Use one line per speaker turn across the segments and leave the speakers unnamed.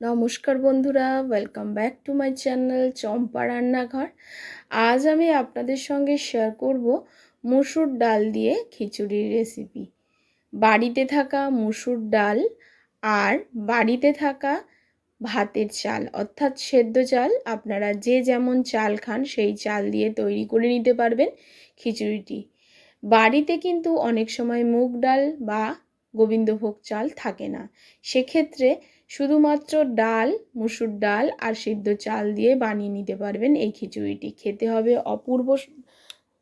নমস্কার বন্ধুরা, welcome back to my channel Champa রান্নাঘর। আজ আমি আপনাদের সঙ্গে শেয়ার করব মুসুর ডাল দিয়ে খিচুড়ির রেসিপি। বাড়িতে থাকা মুসুর ডাল আর বাড়িতে থাকা ভাতের চাল অর্থাৎ সেদ্ধ চাল, আপনারা যে যেমন চাল খান সেই চাল দিয়ে তৈরি করে নিতে পারবেন খিচুড়িটি। বাড়িতে কিন্তু অনেক সময় মুগ ডাল বা গোবিন্দভোগ চাল থাকে না, সেক্ষেত্রে শুধুমাত্র ডাল, মুসুর ডাল আর সিদ্ধ চাল দিয়ে বানিয়ে নিতে পারবেন এই খিচুড়িটি। খেতে হবে অপূর্ব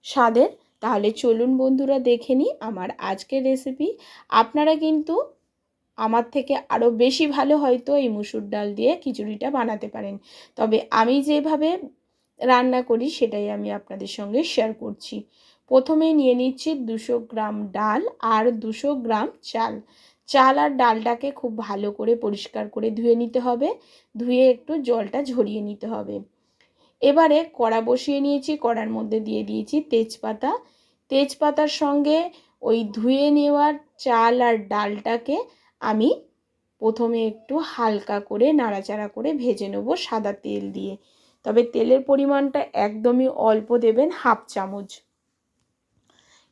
স্বাদের। তাহলে চলুন বন্ধুরা দেখে নিই আমার আজকের রেসিপি। আপনারা কিন্তু আমার থেকে আরও বেশি ভালো হয়তো এই মুসুর ডাল দিয়ে খিচুড়িটা বানাতে পারেন, তবে আমি যেভাবে রান্না করি সেটাই আমি আপনাদের সঙ্গে শেয়ার করছি। প্রথমে নিয়ে নিচ্ছি 200 গ্রাম ডাল আর 200 গ্রাম চাল। চাল আর ডালটাকে খুব ভালো করে পরিষ্কার করে ধুয়ে নিতে হবে, ধুয়ে একটু জলটা ঝরিয়ে নিতে হবে। এবারে কড়া বসিয়ে নিয়েছি, কড়ার মধ্যে দিয়ে দিয়েছি তেজপাতা। তেজপাতার সঙ্গে ওই ধুয়ে নেওয়ার চাল আর ডালটাকে আমি প্রথমে একটু হালকা করে নাড়াচাড়া করে ভেজে নেব সাদা তেল দিয়ে। তবে তেলের পরিমাণটা একদমই অল্প দেবেন, হাফ চামচ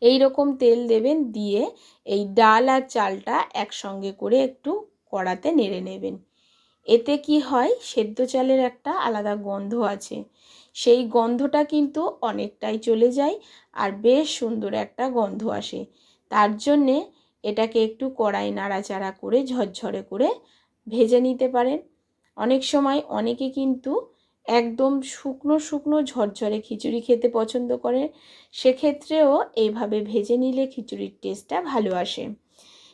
এই রকম তেল দেবেন। দিয়ে এই ডাল আর চালটা একসঙ্গে করে একটু কড়াতে নেড়ে নেবেন। এতে কি হয়, সেদ্ধ চালের একটা আলাদা গন্ধ আছে, সেই গন্ধটা কিন্তু অনেকটাই চলে যায় আর বেশ সুন্দর একটা গন্ধ আসে। তার জন্যে এটাকে একটু কড়াই নাড়াচাড়া করে ঝরঝরে করে ভেজে নিতে পারেন। অনেক সময় অনেকে কিন্তু একদম শুকনো শুকনো ঝরঝরে খিচুড়ি খেতে পছন্দ করে, সেক্ষেত্রেও এইভাবে ভেজে নিলে খিচুড়ির টেস্টটা ভালো আসে।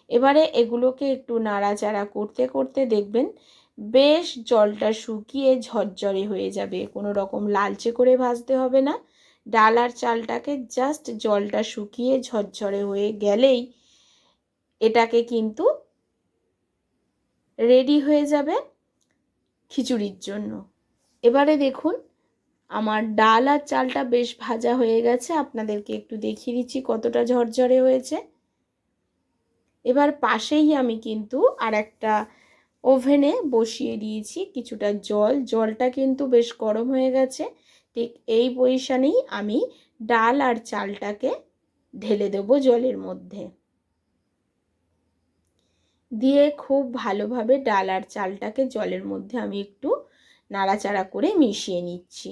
এবারে এগুলোকে একটু নাড়াচাড়া করতে করতে দেখবেন বেশ জলটা শুকিয়ে ঝরঝরে হয়ে যাবে। কোনো রকম লালচে করে ভাজতে হবে না। ডাল আর চালটাকে জাস্ট জলটা শুকিয়ে ঝরঝরে হয়ে গেলেই এটাকে কিন্তু রেডি হয়ে যাবে খিচুড়ির জন্য। এবারে দেখুন আমার ডাল আর চালটা বেশ ভাজা হয়ে গেছে, আপনাদেরকে একটু দেখিয়ে দিচ্ছি কতটা ঝরঝরে হয়েছে। এবার পাশেই আমি কিন্তু আর একটা ওভেনে বসিয়ে দিয়েছি কিছুটা জল। জলটা কিন্তু বেশ গরম হয়ে গেছে। ঠিক এই পজিশনেই আমি ডাল আর চালটাকে ঢেলে দেবো জলের মধ্যে। দিয়ে খুব ভালোভাবে ডাল আর চালটাকে জলের মধ্যে আমি একটু নাড়াচাড়া করে মিশিয়ে নিচ্ছি।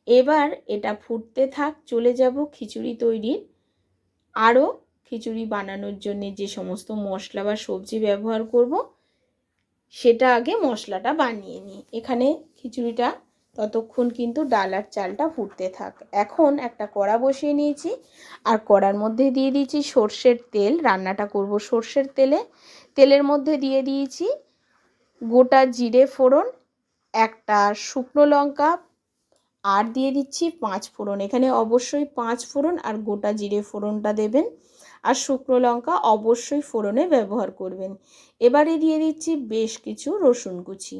এবার এটা ফুটতে থাক, চলে যাব খিচুড়ি তৈরির। আরও খিচুড়ি বানানোর জন্য যে সমস্ত মশলা বা সবজি ব্যবহার করব সেটা আগে মশলাটা বানিয়ে নিই। এখানে খিচুড়িটা ততক্ষণ কিন্তু ডাল আর চালটা ফুটতে থাক। এখন একটা কড়া বসিয়ে নিয়েছি আর কড়ার মধ্যে দিয়ে দিয়েছি সর্ষের তেল। রান্নাটা করব সর্ষের তেলে। তেলের মধ্যে দিয়ে দিয়েছি গোটা জিরে ফোড়ন, একটা শুকনো লঙ্কা আর দিয়ে দিচ্ছি 5 ফোড়ন। এখানে অবশ্যই 5 ফোড়ন আর গোটা জিরে ফোড়নটা দেবেন, আর শুকনো লঙ্কা অবশ্যই ফোড়নে ব্যবহার করবেন। এবারে দিয়ে দিচ্ছি বেশ কিছু রসুন কুচি।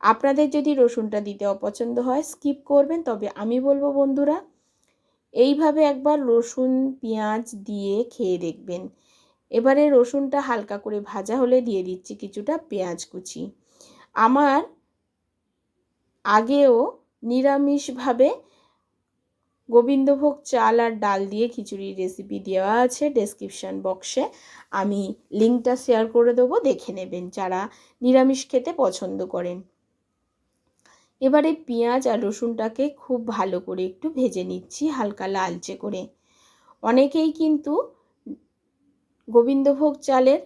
আপনাদের যদি রসুনটা দিতে অপছন্দ হয় স্কিপ করবেন, তবে আমি বলবো বন্ধুরা এইভাবে একবার রসুন পেঁয়াজ দিয়ে খেয়ে দেখবেন। এবারে রসুনটা হালকা করে ভাজা হলে দিয়ে দিচ্ছি কিছুটা পেঁয়াজ কুচি। আমার আগেও নিরামিষভাবে গোবিন্দভোগ চাল আর ডাল দিয়ে খিচুড়ির রেসিপি দেওয়া আছে ডেসক্রিপশন বক্সে, আমি লিঙ্কটা শেয়ার করে দেবো, দেখে নেবেন যারা নিরামিষ খেতে পছন্দ করেন। এবারে পেঁয়াজ আর রসুনটাকে খুব ভালো করে একটু ভেজে নিচ্ছি হালকা লালচে করে। অনেকেই কিন্তু গোবিন্দভোগ চালের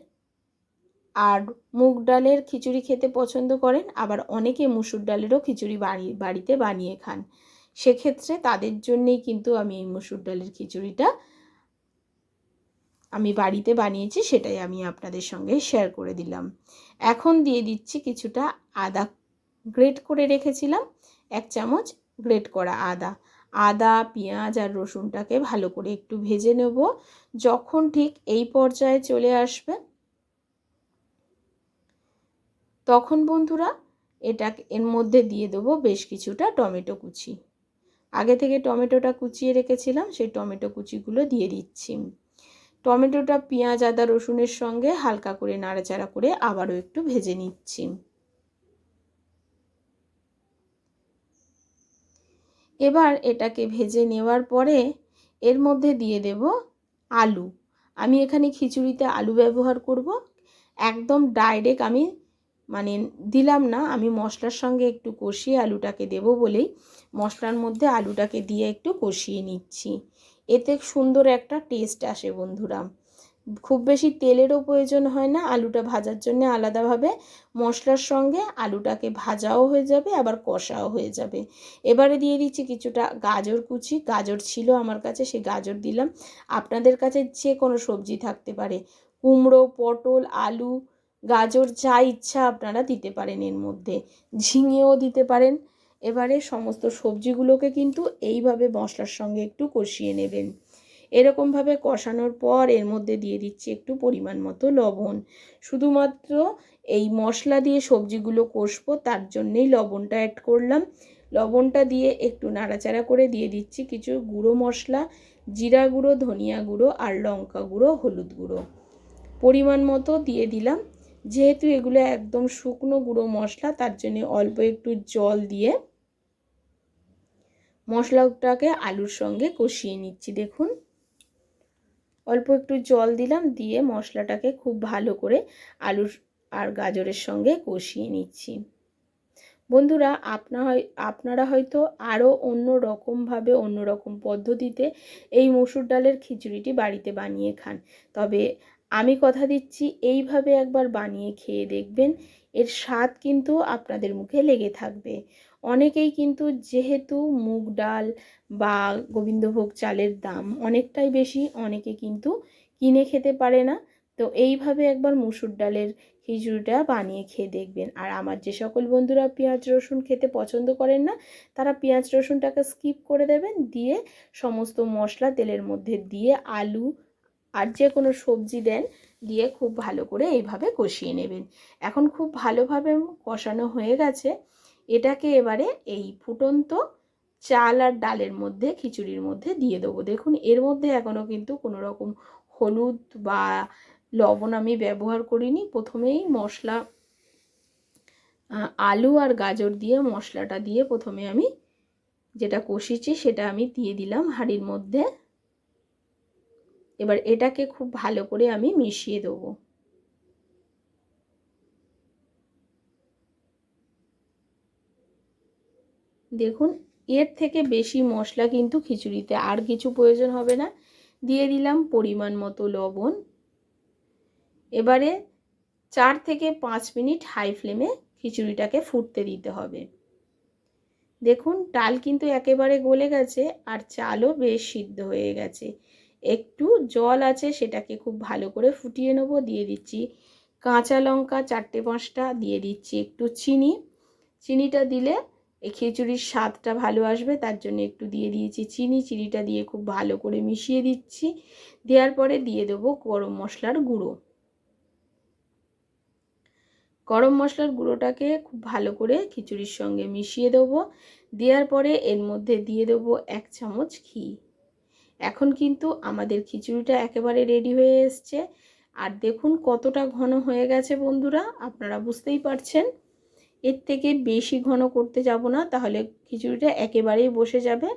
আর মুগ ডালের খিচুড়ি খেতে পছন্দ করেন, আবার অনেকে মুসুর ডালেরও খিচুড়ি বাড়িতে বানিয়ে খান। সেক্ষেত্রে তাদের জন্যেই কিন্তু আমি এই মুসুর ডালের খিচুড়িটা আমি বাড়িতে বানিয়েছি, সেটাই আমি আপনাদের সঙ্গে শেয়ার করে দিলাম। এখন দিয়ে দিচ্ছি কিছুটা আদা গ্রেট করে রেখেছিলাম, 1 চামচ গ্রেট করা আদা। আদা পেঁয়াজ আর রসুনটাকে ভালো করে একটু ভেজে নেব। যখন ঠিক এই পর্যায়ে চলে আসবে তখন বন্ধুরা এর মধ্যে দিয়ে দেবো বেশ কিছুটা টমেটো কুচি। আগে থেকে টমেটোটা কুচিয়ে রেখেছিলাম, সেই টমেটো কুচিগুলো দিয়ে দিচ্ছি। টমেটোটা পেঁয়াজ আদা রসুনের সঙ্গে হালকা করে নাড়াচাড়া করে আবারও একটু ভেজে নিচ্ছি। এবার এটাকে ভেজে নেওয়ার পরে এর মধ্যে দিয়ে দেব আলু। আমি এখানে খিচুড়িতে আলু ব্যবহার করব। একদম ডাইরেক্ট আমি দিলাম না, আমি মশলার সঙ্গে একটু কষিয়ে আলুটাকে দেব বলেই মশলার মধ্যে আলুটাকে দিয়ে একটু কষিয়ে নিচ্ছি। এতে সুন্দর একটা টেস্ট আসে বন্ধুরা। খুব বেশি তেলেরও প্রয়োজন হয় না, আলুটা ভাজার জন্য আলাদাভাবে মশলার সঙ্গে আলুটাকে ভাজাও হয়ে যাবে আবার কষাও হয়ে যাবে। এবারে দিয়ে দিচ্ছি কিছুটা গাজর কুচি। গাজর ছিল আমার কাছে, সেই গাজর দিলাম। আপনাদের কাছে যে কোনো সবজি থাকতে পারে, কুমড়ো, পটল, আলু, গাজর, যা ইচ্ছা আপনারা দিতে পারেন এর মধ্যে, ঝিঙেও দিতে পারেন। এবারে সমস্ত সবজিগুলোকে কিন্তু এইভাবে মশলার সঙ্গে একটু কষিয়ে নেবেন। এরকমভাবে কষানোর পর এর মধ্যে দিয়ে দিচ্ছি একটু পরিমাণ মতো লবণ। শুধুমাত্র এই মশলা দিয়ে সবজিগুলো কষবো, তার জন্যেই লবণটা অ্যাড করলাম। লবণটা দিয়ে একটু নাড়াচাড়া করে দিয়ে দিচ্ছি কিছু গুঁড়ো মশলা, জিরা গুঁড়ো, ধনিয়া গুঁড়ো আর লঙ্কা গুঁড়ো, হলুদ গুঁড়ো পরিমাণ মতো দিয়ে দিলাম। যেহেতু এগুলো একদম শুকনো গুঁড়ো মশলা, তার জন্য অল্প একটু জল দিয়ে মশলাটাকে আলুর সঙ্গে কষিয়ে নিচ্ছি। দেখুন, অল্প একটু জল দিলাম, দিয়ে মশলাটাকে খুব ভালো করে আলুর আর গাজরের সঙ্গে কষিয়ে নিচ্ছি। বন্ধুরা, আপনারা হয়তো আরও অন্য রকমভাবে, অন্য রকম পদ্ধতিতে এই মসুর ডালের খিচুড়িটি বাড়িতে বানিয়ে খান। তবে আমি কথা দিচ্ছি, এইভাবে একবার বানিয়ে খেয়ে দেখবেন, এর স্বাদ কিন্তু আপনাদের মুখে লেগে থাকবে। অনেকেই কিন্তু, যেহেতু মুগ ডাল বা গোবিন্দভোগ চালের দাম অনেকটাই বেশি, অনেকে কিন্তু কিনে খেতে পারে না। তো এইভাবে একবার মসুর ডালের খিচুড়িটা বানিয়ে খেয়ে দেখবেন। আর আমার যে সকল বন্ধুরা পেঁয়াজ রসুন খেতে পছন্দ করেন না, তারা পেঁয়াজ রসুনটাকে স্কিপ করে দেবেন। দিয়ে সমস্ত মশলা তেলের মধ্যে দিয়ে আলু আর যে কোনো সবজি দেন, দিয়ে খুব ভালো করে এইভাবে কষিয়ে নেবেন। এখন খুব ভালোভাবে কষানো হয়ে গেছে। এটাকে এবারে এই ফুটন্ত চাল আর ডালের মধ্যে, খিচুড়ির মধ্যে দিয়ে দেবো। দেখুন, এর মধ্যে এখনও কিন্তু কোনো রকম হলুদ বা লবণ আমি ব্যবহার করিনি। প্রথমেই মশলা, আলু আর গাজর দিয়ে মশলাটা দিয়ে প্রথমে আমি যেটা কষিয়েছি সেটা আমি দিয়ে দিলাম হাঁড়ির মধ্যে। এবার এটাকে খুব ভালো করে আমি মিশিয়ে দেবো। দেখুন, এর থেকে বেশি মশলা কিন্তু খিচুড়িতে আর কিছু প্রয়োজন হবে না। দিয়ে দিলাম পরিমাণ মতো লবণ। এবারে 4 থেকে 5 মিনিট হাই ফ্লেমে খিচুড়িটাকে ফুটতে দিতে হবে। দেখুন, ডাল কিন্তু একেবারে গলে গেছে আর চালও বেশ সিদ্ধ হয়ে গেছে। একটু জল আছে, সেটাকে খুব ভালো করে ফুটিয়ে নেব। দিয়ে দিচ্ছি কাঁচা লঙ্কা 4-5টা, দিয়ে দিচ্ছি একটু চিনি। চিনিটা দিলে এই খিচুড়ির স্বাদটা ভালো আসবে, তার জন্য একটু দিয়ে দিয়েছি চিনি। চিনিটা দিয়ে খুব ভালো করে মিশিয়ে দিচ্ছি। দেওয়ার পরে দিয়ে দেবো গরম মশলার গুঁড়ো। গরম মশলার গুঁড়োটাকে খুব ভালো করে খিচুড়ির সঙ্গে মিশিয়ে দেবো। দেওয়ার পরে এর মধ্যে দিয়ে দেবো 1 চামচ ঘি। এখন কিন্তু আমাদের খিচুড়িটা একেবারে রেডি হয়ে এসছে। আর দেখুন কতটা ঘন হয়ে গেছে বন্ধুরা, আপনারা বুঝতেই পারছেন। এর থেকে বেশি ঘন করতে যাব না, তাহলে খিচুড়িটা একেবারেই বসে যাবে।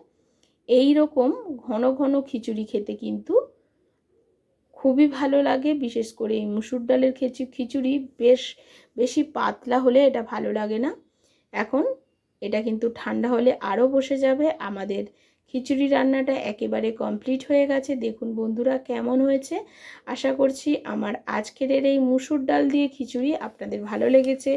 এই রকম ঘন ঘন খিচুড়ি খেতে কিন্তু খুবই ভালো লাগে। বিশেষ করে এই মুসুর ডালের খিচুড়ি বেশি পাতলা হলে এটা ভালো লাগে না। এখন এটা কিন্তু ঠান্ডা হলে আরও বসে যাবে। আমাদের খিচুড়ি রান্নাটা একেবারে কমপ্লিট হয়ে গেছে। দেখুন বন্ধুরা কেমন হয়েছে। আশা করছি আমার আজকের এই মুসুর ডাল দিয়ে খিচুড়ি আপনাদের ভালো লেগেছে।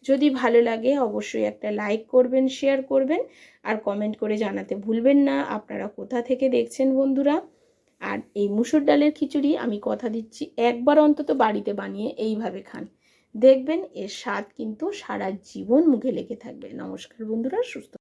যদি ভালো লাগে অবশ্যই একটা লাইক করবেন, শেয়ার করবেন আর কমেন্ট করে জানাতে ভুলবেন না আপনারা কোথা থেকে দেখছেন বন্ধুরা। আর এই মুসুর ডালের খিচুড়ি আমি কথা দিচ্ছি, একবার অন্তত বাড়িতে বানিয়ে এইভাবে খান, দেখবেন এর স্বাদ কিন্তু সারা জীবন মুখে লেগে থাকবে। নমস্কার বন্ধুরা, সুস্থ